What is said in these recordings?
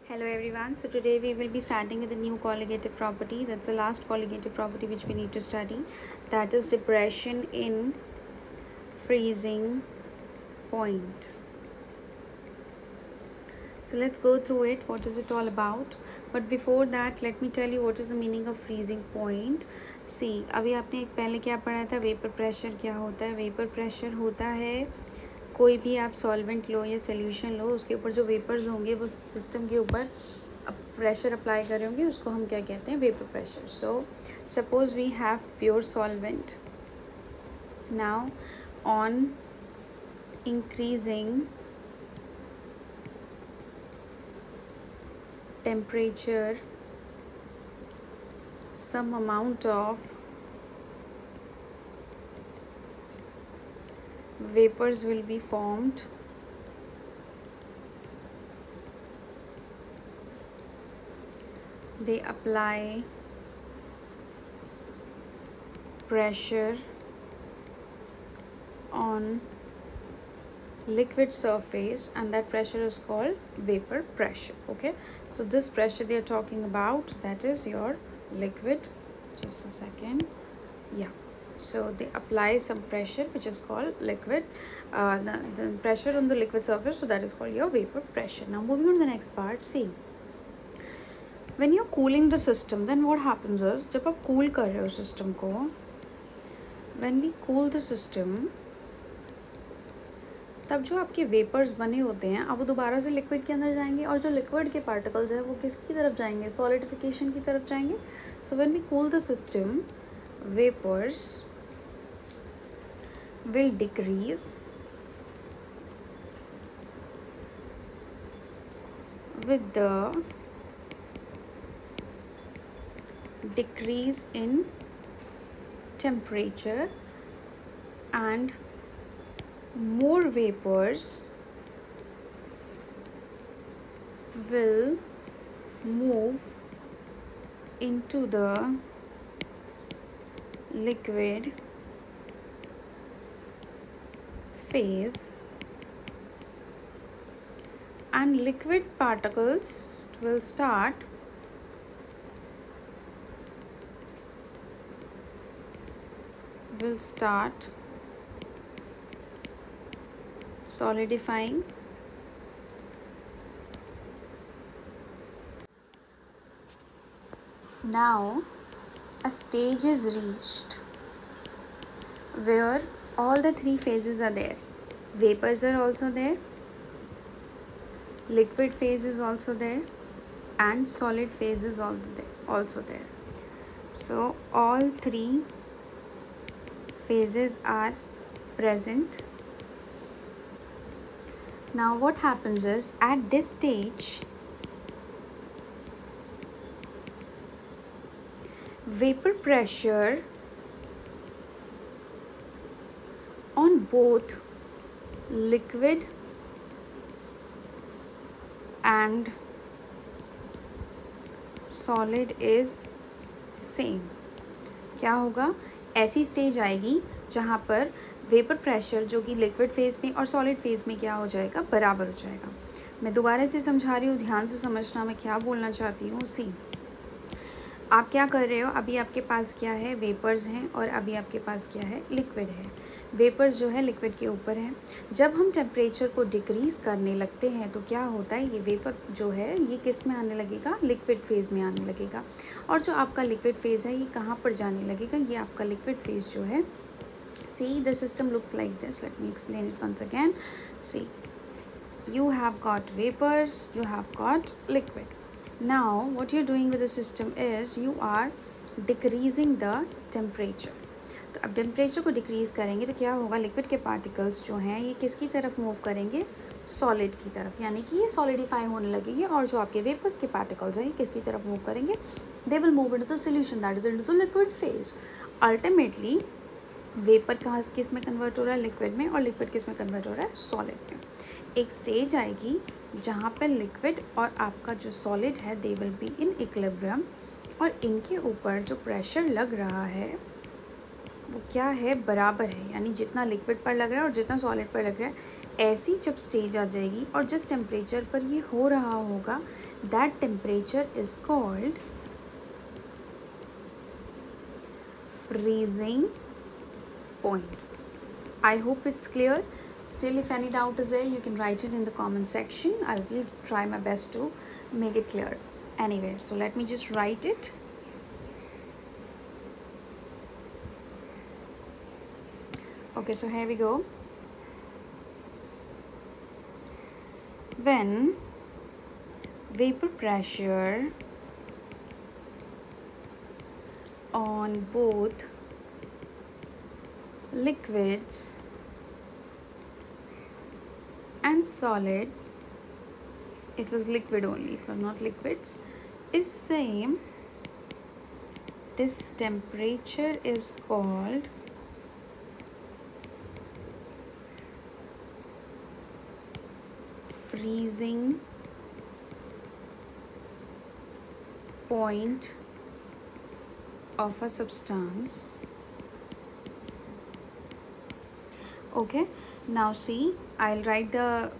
Hello everyone. So today we will be starting with a new colligative property. That's the last colligative property which we need to study. That is depression in freezing point. So let's go through it. What is it all about? But before that, let me tell you what is the meaning of freezing point. See, अभी आपने पहले क्या पढ़ा था? Vapour pressure क्या होता है? Vapour pressure होता है कोई भी आप सॉल्वेंट लो या सोल्यूशन लो, उसके ऊपर जो वेपर्स होंगे वो सिस्टम के ऊपर प्रेशर अप्लाई कर रहे होंगे, उसको हम क्या कहते हैं? Vapour pressure. So suppose we have pure solvent. Now on increasing temperature, some amount of vapors will be formed. They apply pressure on liquid surface, and that pressure is called vapor pressure. Okay, so this pressure they are talking about, that is your liquid. Just a second. Yeah, so they apply some pressure which is called liquid, the pressure on the liquid surface, so that is called your vapor pressure. Now moving on to the next part. See, when you're cooling the system, then what happens is, जब आप cool कर रहे हो system को, when we cool the system, तब जो आपके vapours बने होते हैं अब वो दोबारा से लिक्विड के अंदर जाएंगे, और जो लिक्विड के पार्टिकल्स हैं वो किसकी तरफ जाएंगे? सॉलिडिफिकेशन की तरफ जाएंगे. So when we cool the system, vapours will decrease with the decrease in temperature, and more vapors will move into the liquid phase, and liquid particles will start solidifying. Now a stage is reached where all the three phases are there. Vapors are also there, liquid phase is also there, and solid phase is also there. So all three phases are present. Now what happens is, at this stage, vapor pressure on both liquid and solid is same. क्या होगा? ऐसी stage आएगी जहाँ पर vapour pressure जो कि liquid phase में और सॉलिड फेज में क्या हो जाएगा? बराबर हो जाएगा. मैं दोबारा से समझा रही हूँ, ध्यान से समझना मैं क्या बोलना चाहती हूँ. सी, आप क्या कर रहे हो? अभी आपके पास क्या है? वेपर्स हैं, और अभी आपके पास क्या है? लिक्विड है. वेपर्स जो है लिक्विड के ऊपर है. जब हम टेम्परेचर को डिक्रीज़ करने लगते हैं तो क्या होता है? ये वेपर जो है ये किस में आने लगेगा? लिक्विड फेज़ में आने लगेगा. और जो आपका लिक्विड फेज़ है ये कहाँ पर जाने लगेगा? ये आपका लिक्विड फेज़ जो है, see, the system looks like this. Let me explain it once again. See, you have got vapors, you have got liquid. Now what you're doing with the system is you are decreasing the temperature. तो अब temperature को decrease करेंगे तो क्या होगा? Liquid के particles जो हैं ये किसकी तरफ मूव करेंगे? सॉलिड की तरफ, यानी कि ये सॉलिडिफाई होने लगेंगे. और जो आपके वेपर्स के पार्टिकल्स हैं ये किसकी तरफ मूव करेंगे? They will move into the solution, that is into the liquid phase. Ultimately vapour कहाँ किस में कन्वर्ट हो रहा है? लिक्विड में. और लिक्विड किस में कन्वर्ट हो रहा है? सॉलिड में. एक स्टेज आएगी जहाँ पर लिक्विड और आपका जो सॉलिड है they will be in equilibrium, और इनके ऊपर जो प्रेशर लग रहा है वो क्या है? बराबर है. यानी जितना लिक्विड पर लग रहा है और जितना सॉलिड पर लग रहा है ऐसी जब स्टेज आ जाएगी और जिस टेम्परेचर पर ये हो रहा होगा, that temperature is called freezing point. I hope it's clear. Still, if any doubt is there, you can write it in the comment section. I will try my best to make it clear. Anyway, so let me just write it. Okay, so here we go. When vapor pressure on both liquids and solid, it was liquid only, it was not liquids, is same, this temperature is called freezing point of a substance. Okay, now see, I'll write the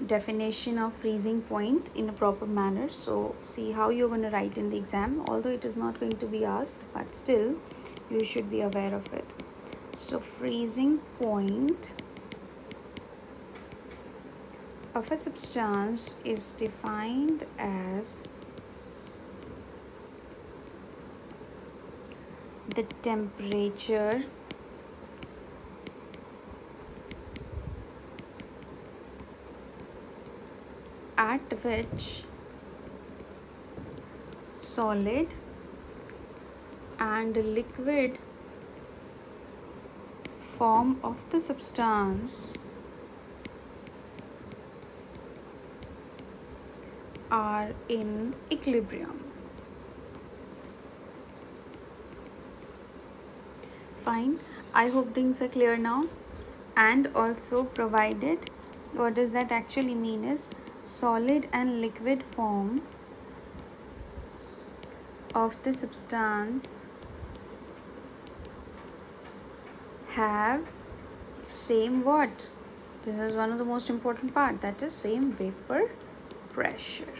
definition of freezing point in a proper manner. So see how you're going to write in the exam, although it is not going to be asked, but still you should be aware of it. So freezing point of a substance is defined as the temperature at which solid and liquid form of the substance are in equilibrium. Fine, I hope things are clear now. And also provided, what does that actually mean is solid and liquid form of the substance have same what? This is one of the most important part, that is same vapor pressure.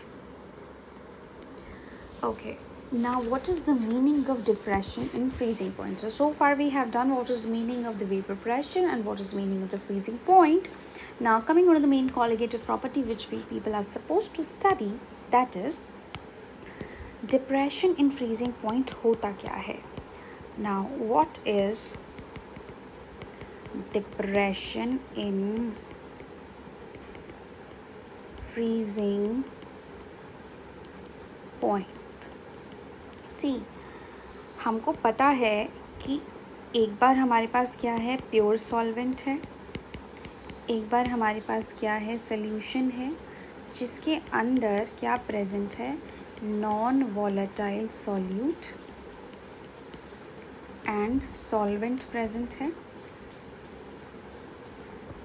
Okay, now what is the meaning of diffraction in freezing point? So far we have done what is the meaning of the vapor pressure and what is the meaning of the freezing point. Now coming on to the main colligative property which we people are supposed to study, that is depression in freezing point hota kya hai. Now what is depression in freezing point? See, हमको पता है कि एक बार हमारे पास क्या है, pure solvent है, एक बार हमारे पास क्या है, सॉल्यूशन है जिसके अंदर क्या प्रेजेंट है, non volatile solute and solvent present है.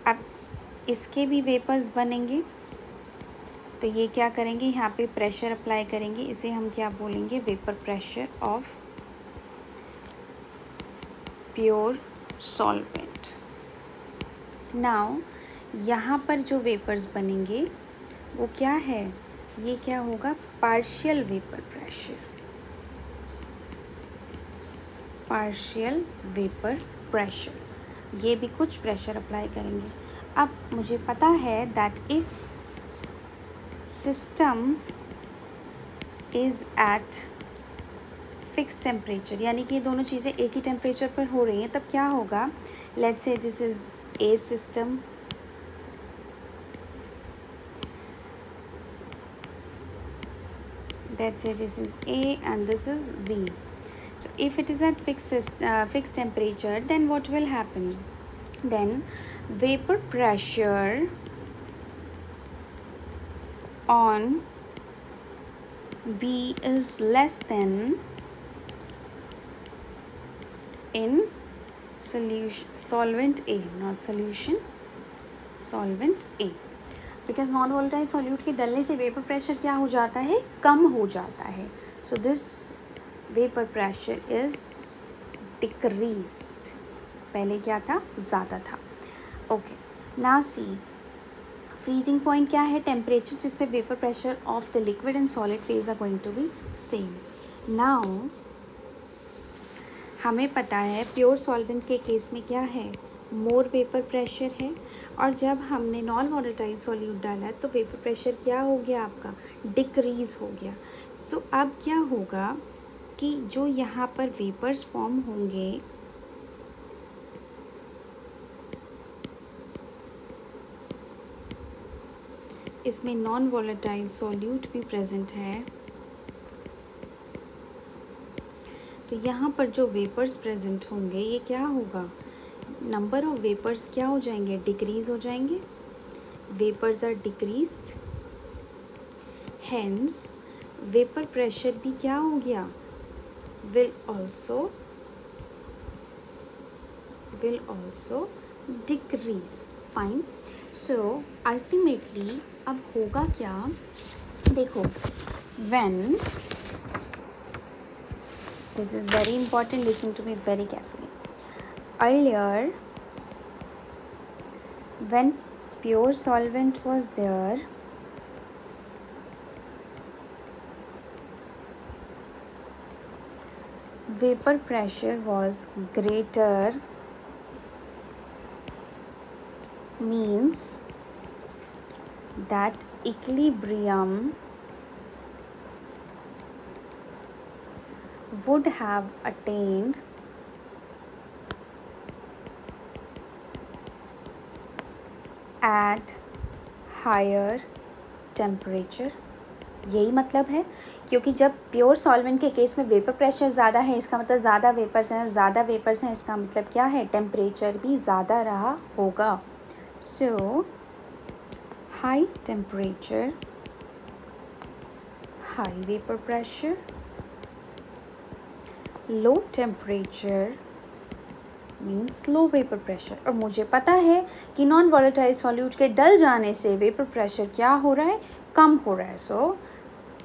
अब इसके भी वेपर्स बनेंगे तो ये क्या करेंगे, यहाँ पे प्रेशर अप्लाई करेंगे, इसे हम क्या बोलेंगे, vapour pressure of pure solvent. Now यहाँ पर जो वेपर्स बनेंगे वो क्या है, ये क्या होगा, partial vapour pressure, partial vapour pressure. ये भी कुछ प्रेशर अप्लाई करेंगे. अब मुझे पता है that if system is eight fix temperature, यानी कि ये दोनों चीज़ें एक ही टेम्परेचर पर हो रही हैं, तब क्या होगा, let's say this is a system, let's say this is A and this is B. So if it is at fixed temperature, then what will happen? Then vapor pressure on B is less than in solution solvent A, not solution, solvent A. Because non volatile solute के डलने से vapour pressure क्या हो जाता है, कम हो जाता है. So this vapour pressure is decreased. पहले क्या था, ज़्यादा था. Okay, now see, freezing point क्या है? टेम्परेचर जिसमें vapour pressure of the liquid and solid phase are going to be same. Now हमें पता है प्योर सॉल्वेंट के केस में क्या है, मोर वेपर प्रेशर है, और जब हमने नॉन वॉलेटाइल सॉल्यूट डाला तो वेपर प्रेशर क्या हो गया आपका, डिक्रीज़ हो गया। सो अब क्या होगा कि जो यहाँ पर वेपर्स फॉर्म होंगे इसमें नॉन वॉलेटाइल सॉल्यूट भी प्रेजेंट है, तो यहाँ पर जो वेपर्स प्रेजेंट होंगे ये क्या होगा, नंबर ऑफ वेपर्स क्या हो जाएंगे, डिक्रीज हो जाएंगे। Vapours are decreased, hence vapour pressure भी क्या हो गया, will also decrease. Fine. So ultimately अब होगा क्या, देखो, when, this is very important, listen to me very carefully. Earlier when pure solvent was there, vapor pressure was greater, means that equilibrium would have attained at higher temperature। यही मतलब है, क्योंकि जब pure solvent के case में vapour pressure ज़्यादा है इसका मतलब ज़्यादा वेपर्स हैं, और ज़्यादा वेपर्स हैं इसका मतलब क्या है, टेम्परेचर भी ज़्यादा रहा होगा। So high temperature, high vapour pressure, low temperature means low vapour pressure. और मुझे पता है कि नॉन वॉलेटाइल सॉल्यूट के डल जाने से वेपर प्रेशर क्या हो रहा है, कम हो रहा है। So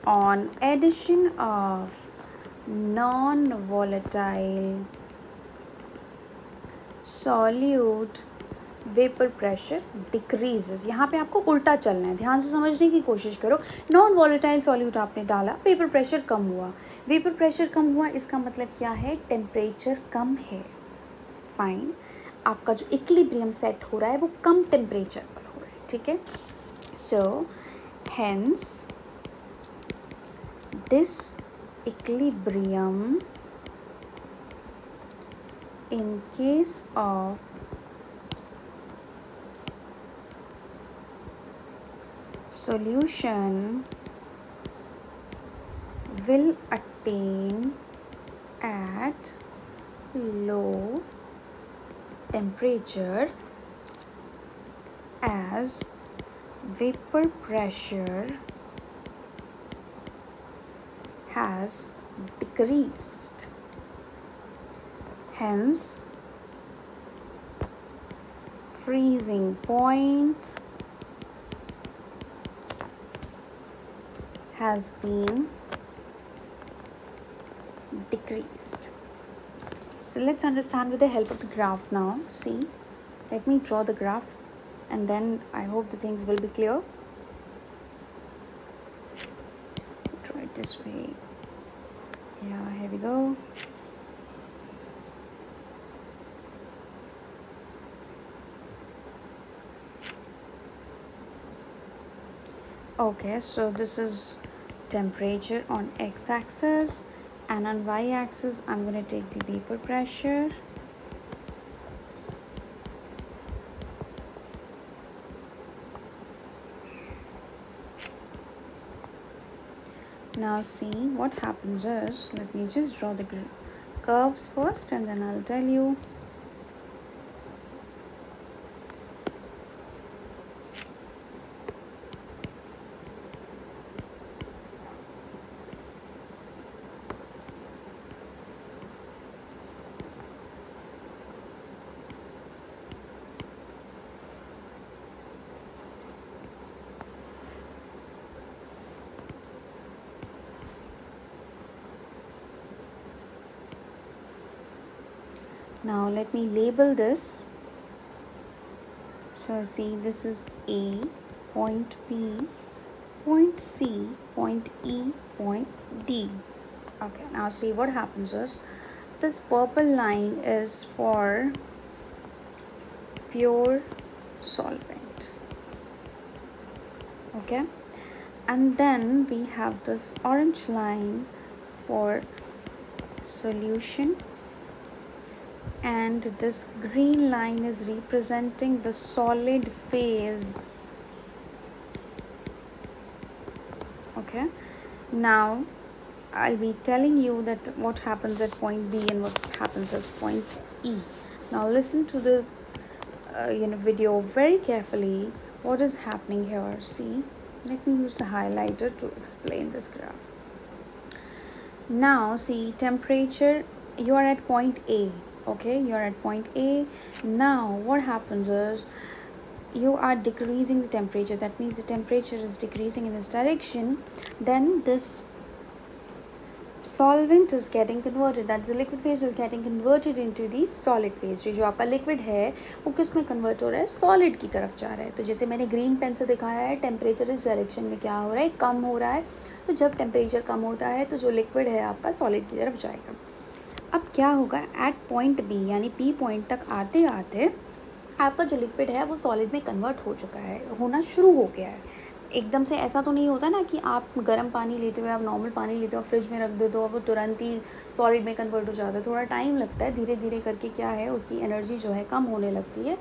on addition of non volatile solute vapour pressure decreases. यहाँ पे आपको उल्टा चलना है, ध्यान से समझने की कोशिश करो। नॉन वॉलेटाइल सॉल्यूट आपने डाला, वेपर प्रेशर कम हुआ, वेपर प्रेशर कम हुआ इसका मतलब क्या है, टेम्परेचर कम है। फाइन, आपका जो इक्विलिब्रियम सेट हो रहा है वो कम टेम्परेचर पर हो रहा है, ठीक है। So hence this equilibrium in case of solution will attain at low temperature as vapor pressure has decreased. Hence, freezing point has been decreased. So let's understand with the help of the graph now. See, let me draw the graph and then I hope the things will be clear. Draw it this way. Yeah, here we go. Okay, so this is temperature on x-axis, and on y-axis I'm going to take the vapor pressure. Now see, what happens is, let me just draw the curves first and then I'll tell you. Now let me label this. So see, this is A, point B, point C, point E, point D. Okay, now see what happens is this purple line is for pure solvent. Okay, and then we have this orange line for solution, and this green line is representing the solid phase. Okay, now I'll be telling you that what happens at point B and what happens at point E. Now listen to the video very carefully. What is happening here? See, let me use the highlighter to explain this graph. Now see, temperature, you are at point A. Okay, you are at point A. Now what happens is you are decreasing the temperature. That means the temperature is decreasing in this direction. Then this solvent is getting converted, that the liquid phase is getting converted into the solid phase. जो आपका liquid है वो किस में convert हो रहा है? solid की तरफ जा रहा है. तो जैसे मैंने green pen से दिखाया है, temperature इस direction में क्या हो रहा है? कम हो रहा है. तो जब temperature कम होता है तो जो liquid है आपका solid की तरफ जाएगा. अब क्या होगा? at point B यानी P point तक आते आते आपका जो लिक्विड है वो सॉलिड में कन्वर्ट हो चुका है, होना शुरू हो गया है. एकदम से ऐसा तो नहीं होता ना कि आप गर्म पानी लेते हुए आप नॉर्मल पानी लेते हो, फ्रिज में रख दे दो और वो तुरंत ही सॉलिड में कन्वर्ट हो जाता है. थोड़ा टाइम लगता है, धीरे धीरे करके क्या है उसकी एनर्जी जो है कम होने लगती है.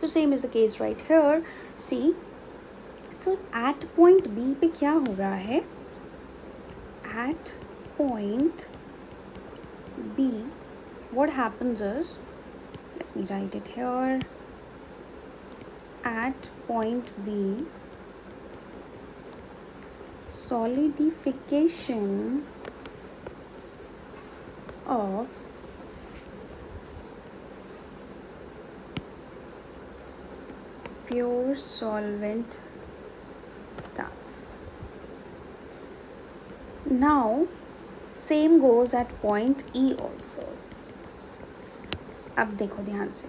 तो same is the case right here. See, तो एट पॉइंट बी पे क्या हो रहा है? At point B what happens is, let me write it here. At point B, solidification of pure solvent starts. Now same goes at point E also. अब देखो ध्यान से,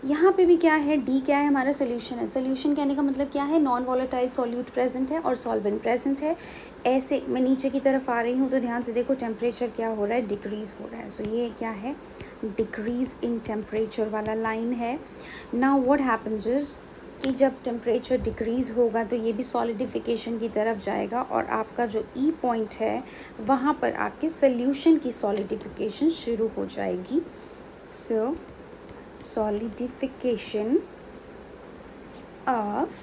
यहाँ पे भी क्या है? डी क्या है? हमारा सोल्यूशन है. सोल्यूशन कहने का मतलब क्या है? नॉन वॉलेटाइल सॉल्यूट प्रेजेंट है और सॉल्वेंट प्रेजेंट है. ऐसे मैं नीचे की तरफ आ रही हूँ तो ध्यान से देखो टेम्परेचर क्या हो रहा है? डिक्रीज़ हो रहा है. सो ये क्या है? डिक्रीज़ इन टेम्परेचर वाला लाइन है. नाउ व्हाट हैपन्स इज कि जब टेम्परेचर डिक्रीज़ होगा तो ये भी सॉलिडिफिकेशन की तरफ जाएगा और आपका जो ई पॉइंट है वहाँ पर आपके सोल्यूशन की सॉलिडिफिकेशन शुरू हो जाएगी. सो solidification of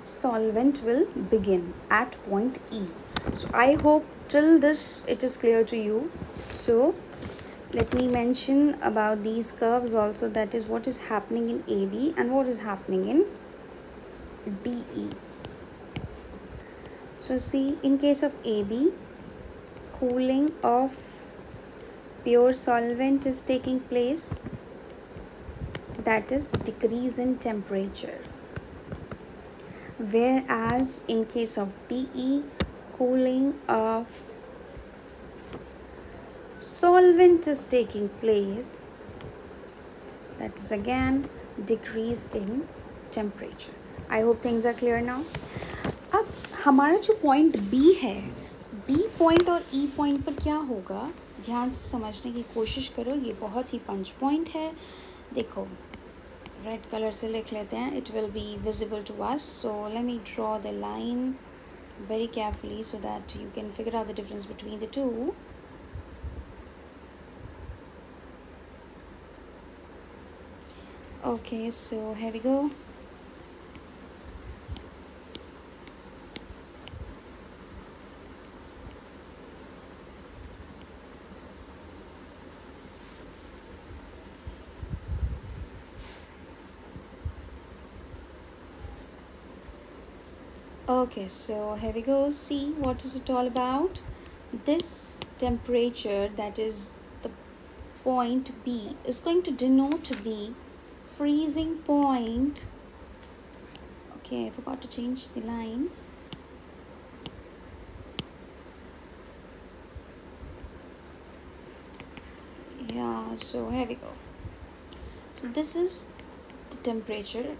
solvent will begin at point E. So I hope till this it is clear to you. So let me mention about these curves also, that is what is happening in AB and what is happening in DE. So see, in case of AB, cooling of pure solvent is taking place, that is decrease in temperature. Whereas in case of DE, cooling of solvent is taking place, that is again decrease in temperature. I hope things are clear now. अब हमारा जो point B है, B point और E point पर क्या होगा? ध्यान से समझने की कोशिश करो. ये बहुत ही पंच पॉइंट है. देखो रेड कलर से लिख लेते हैं, it will be visible to us. So let me draw the line very carefully so that you can figure out the difference between the two. Okay, so here we go. Okay, so here we go. See what is it all about. This temperature, that is the point B, is going to denote the freezing point. Okay, I forgot to change the line. Yeah, so here we go. So this is the temperature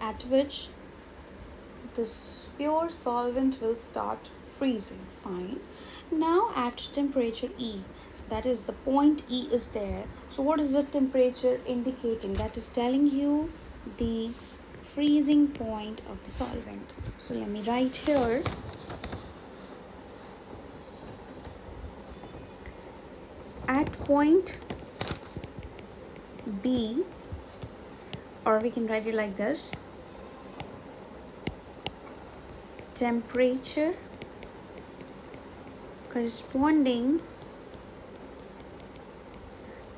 at which this pure solvent will start freezing. Fine. Now at temperature E, that is the point E is there. So what is the temperature indicating? That is telling you the freezing point of the solvent. So let me write here. At point B, or we can write it like this, temperature corresponding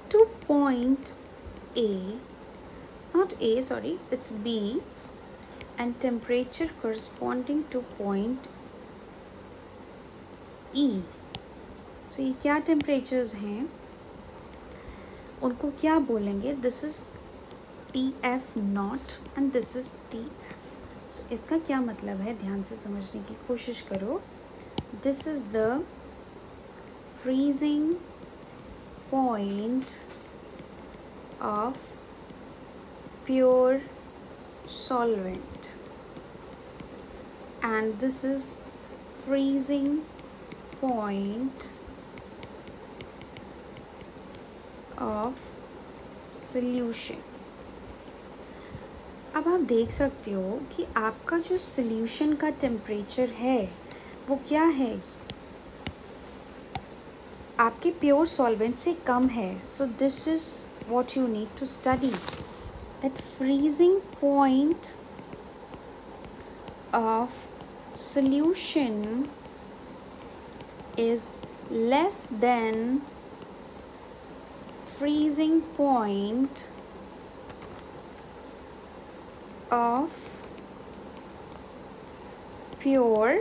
to point A, not A, sorry, it's B, and temperature corresponding to point E. So ये क्या temperatures हैं, उनको क्या बोलेंगे? This is TF naught and this is TF. So इसका क्या मतलब है, ध्यान से समझने की कोशिश करो. This is the freezing point of pure solvent, and this is freezing point of solution. अब आप देख सकते हो कि आपका जो सॉल्यूशन का टेम्परेचर है वो क्या है, आपके प्योर सॉल्वेंट से कम है. So this is what you need to study, that freezing point of solution is less than freezing point of pure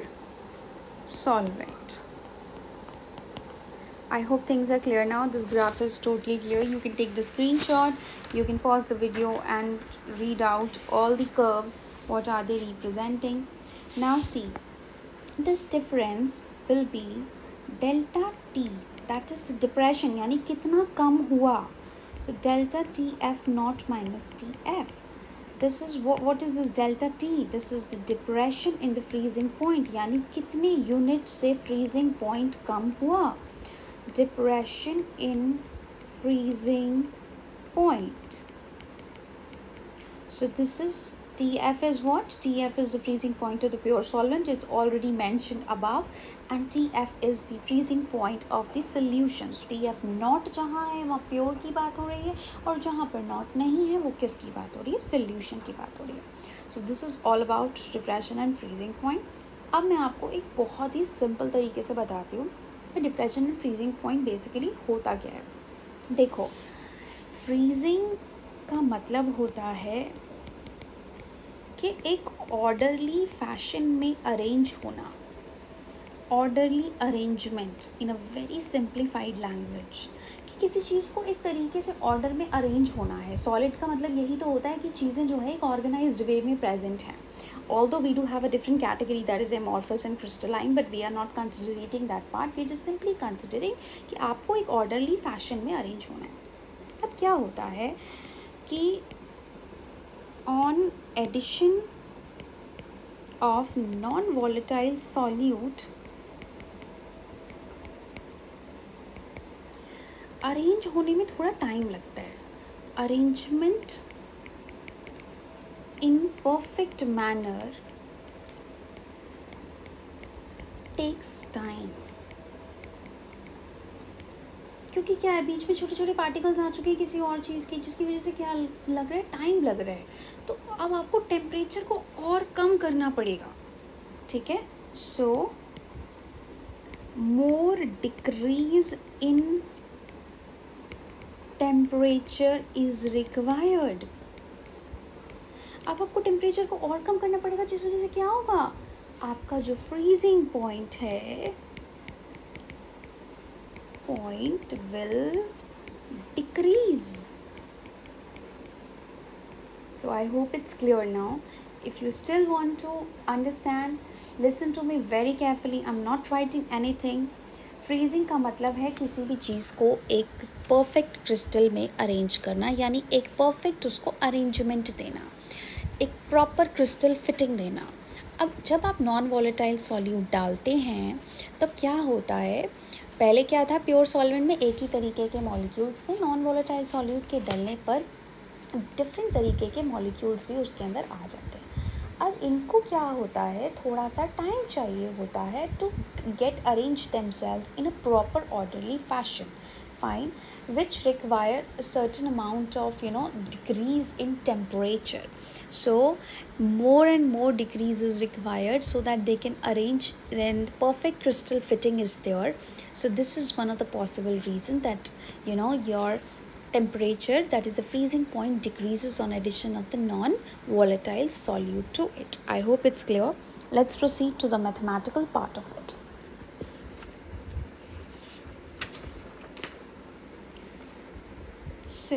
solvent. I hope things are clear now. This graph is totally clear. You can take the screenshot, you can pause the video and read out all the curves, what are they representing. Now see, this difference will be delta T, that is the depression, यानी कितना कम हुआ. So delta TF naught minus TF. This is what is this delta T? This is the depression in the freezing point, यानी कितने unit से freezing point कम हुआ. Depression in freezing point. So this is TF is what? TF is the freezing point of the pure solvent. It's already mentioned above. And TF is the freezing point of the solution. So TF not जहाँ है वहाँ pure की बात हो रही है, और जहाँ पर not नहीं है वो किसकी बात हो रही है? Solution की बात हो रही है. So this is all about depression and freezing point. अब मैं आपको एक बहुत ही simple तरीके से बताती हूँ कि depression and freezing point basically होता क्या है. देखो, freezing का मतलब होता है कि एक ऑर्डरली फैशन में अरेंज होना, orderly arrangement in a very simplified language, कि किसी चीज़ को एक तरीके से ऑर्डर में अरेंज होना है. सॉलिड का मतलब यही तो होता है कि चीज़ें जो है एक ऑर्गेनाइज्ड वे में प्रेजेंट हैं. Although we do have a different category that is amorphous and crystalline, but we are not considerating that part. We are just simply considering कि आपको एक ऑर्डरली फैशन में अरेंज होना है. अब क्या होता है कि on addition of non-volatile solute, arrange होने में थोड़ा टाइम लगता है. Arrangement in perfect manner takes time, क्योंकि क्या है, बीच में छोटे छोटे पार्टिकल्स आ चुके हैं किसी और चीज़ की, जिसकी वजह से क्या लग रहा है, टाइम लग रहा है. तो अब आपको टेम्परेचर को और कम करना पड़ेगा. ठीक है. So more decrease in temperature is required. अब आपको टेम्परेचर को और कम करना पड़ेगा, जिस वजह से क्या होगा, आपका जो फ्रीजिंग पॉइंट है, point will decrease. So I hope it's clear now. If you still want to understand, listen to me very carefully. I'm not writing anything. Freezing का मतलब है किसी भी चीज़ को एक परफेक्ट क्रिस्टल में अरेंज करना, यानी एक परफेक्ट उसको अरेंजमेंट देना, एक प्रॉपर क्रिस्टल फिटिंग देना. अब जब आप नॉन वॉलेटाइल सॉल्यूट डालते हैं तब क्या होता है, पहले क्या था, प्योर सॉल्वेंट में एक ही तरीके के मॉलिक्यूल्स से, नॉन वॉलेटाइल सॉल्यूट के डलने पर डिफरेंट तरीके के मॉलिक्यूल्स भी उसके अंदर आ जाते हैं। अब इनको क्या होता है, थोड़ा सा टाइम चाहिए होता है to get arrange themselves in a proper orderly fashion, fine, which require a certain amount of decrease in temperature. So more and more decrease is required so that they can arrange, then perfect crystal fitting is there. So this is one of the possible reason that your temperature, that is the freezing point, decreases on addition of the non volatile solute to it. I hope it's clear. Let's proceed to the mathematical part of it. So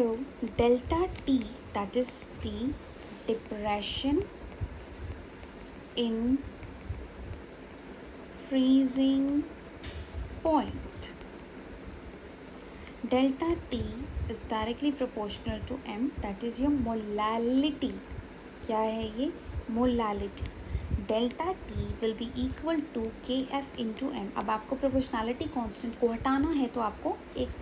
delta T, that is the depression in freezing point. Delta T is directly proportional to M, that is your molality. क्या है ये? Molality. Delta T will be equal to Kf into M. अब आपको proportionality constant को हटाना है तो आपको एक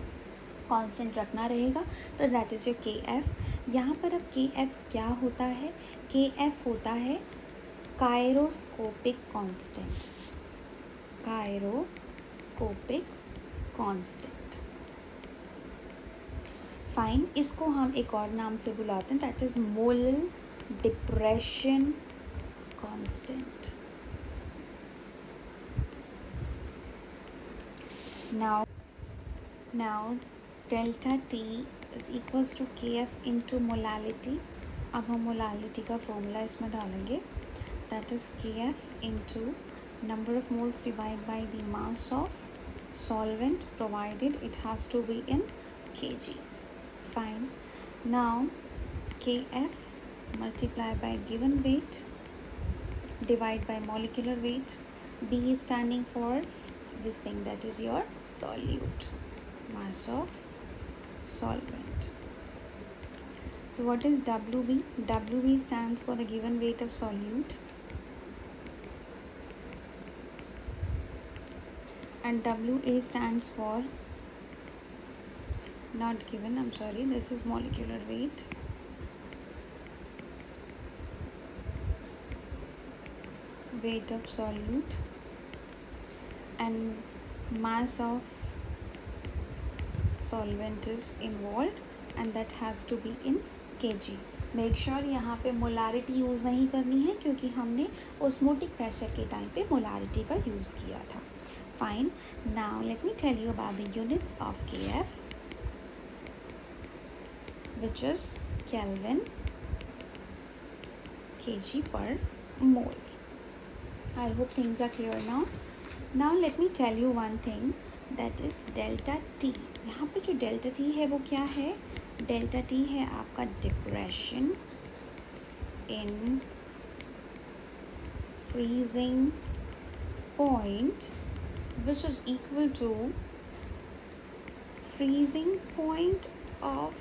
कांस्टेंट रखना रहेगा, तो दैट इज़ योर के एफ। यहाँ पर अब के एफ क्या होता है, के एफ होता है कायरोस्कोपिक कांस्टेंट, कायरोस्कोपिक कांस्टेंट। फाइन, इसको हम एक और नाम से बुलाते हैं, that is molal depression constant. now delta T is equals to Kf into molality। अब हम मोलालिटी का फॉर्मूला इसमें डालेंगे, that is Kf into number of moles divided by the mass of solvent provided it has to be in kg। Fine, now Kf multiplied by given weight divided by molecular weight, B is standing for this thing, that is your solute, mass of solvent। So what is WB? WB stands for the given weight of solute, and WA stands for, not given, I'm sorry, this is molecular weight, weight of solute, and mass of solvent is involved and that has to be in kg। Make sure यहाँ पे molarity use नहीं करनी है क्योंकि हमने osmotic pressure के time पे molarity का यूज़ किया था। Fine, now let me tell you about the units of Kf, which is Kelvin kg per mole। I hope things are clear now. Now let me tell you one thing, that is delta T। यहाँ पे जो delta T है वो क्या है, delta T है आपका depression in freezing point, which is equal to freezing point of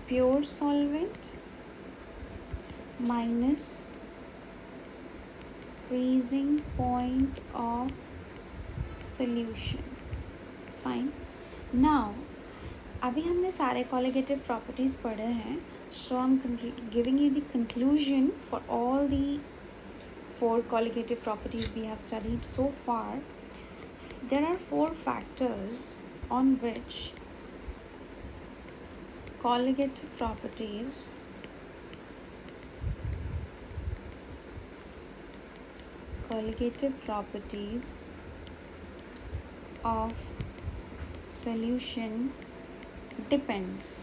pure solvent minus freezing point of solution. Fine, now अभी हमने सारे कॉलिगेटिव प्रॉपर्टीज़ पढ़े हैं, so I am giving you the conclusion for all the 4 colligative properties we have studied so far. There are 4 factors on which colligative properties of solution depends।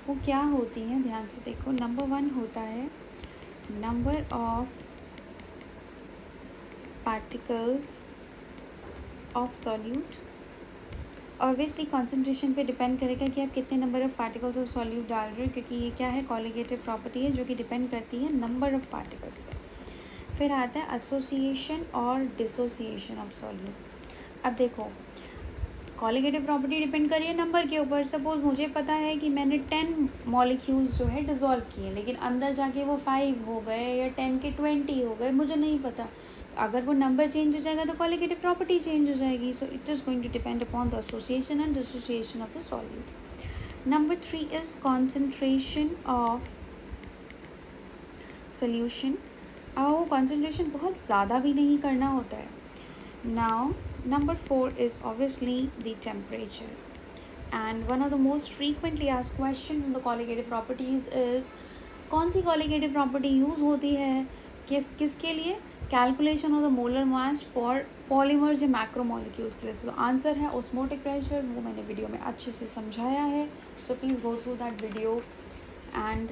वो क्या होती हैं, ध्यान से देखो। नंबर 1 होता है number of particles of solute. Obviously concentration पे डिपेंड करेगा कि आप कितने number of particles of solute डाल रहे हो, क्योंकि ये क्या है, कॉलिगेटिव प्रॉपर्टी है जो कि डिपेंड करती है नंबर ऑफ पार्टिकल्स पे। फिर आता है एसोसिएशन और डिसोसिएशन ऑफ सॉल्यूट। अब देखो, कॉलिगेटिव प्रॉपर्टी डिपेंड कर रही है नंबर के ऊपर। सपोज मुझे पता है कि मैंने 10 मॉलिक्यूल्स जो है डिज़ोल्व किए, लेकिन अंदर जाके वो 5 हो गए या 10 के 20 हो गए, मुझे नहीं पता। अगर वो नंबर चेंज हो जाएगा तो कॉलिगेटिव प्रॉपर्टी चेंज हो जाएगी। So it is going to depend upon the association and dissociation of the solute. Number 3 is concentration of solution. और कॉन्सेंट्रेशन बहुत ज़्यादा भी नहीं करना होता है। Now number 4 is obviously the temperature, and one of the most frequently asked question in the colligative properties is कौन सी colligative property use होती है किसके लिए? Calculation of the molar mass for polymers या मैक्रोमोलिक्यूल्स के लिए। तो आंसर है ऑस्मोटिक प्रेशर, वो मैंने वीडियो में अच्छे से समझाया है, so please go through that video. And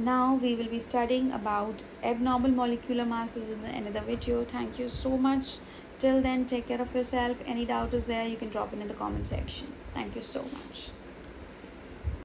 now we will be studying about abnormal molecular masses in another video. Thank you so much. Till then, take care of yourself. Any doubt is there, you can drop it in the comment section. Thank you so much.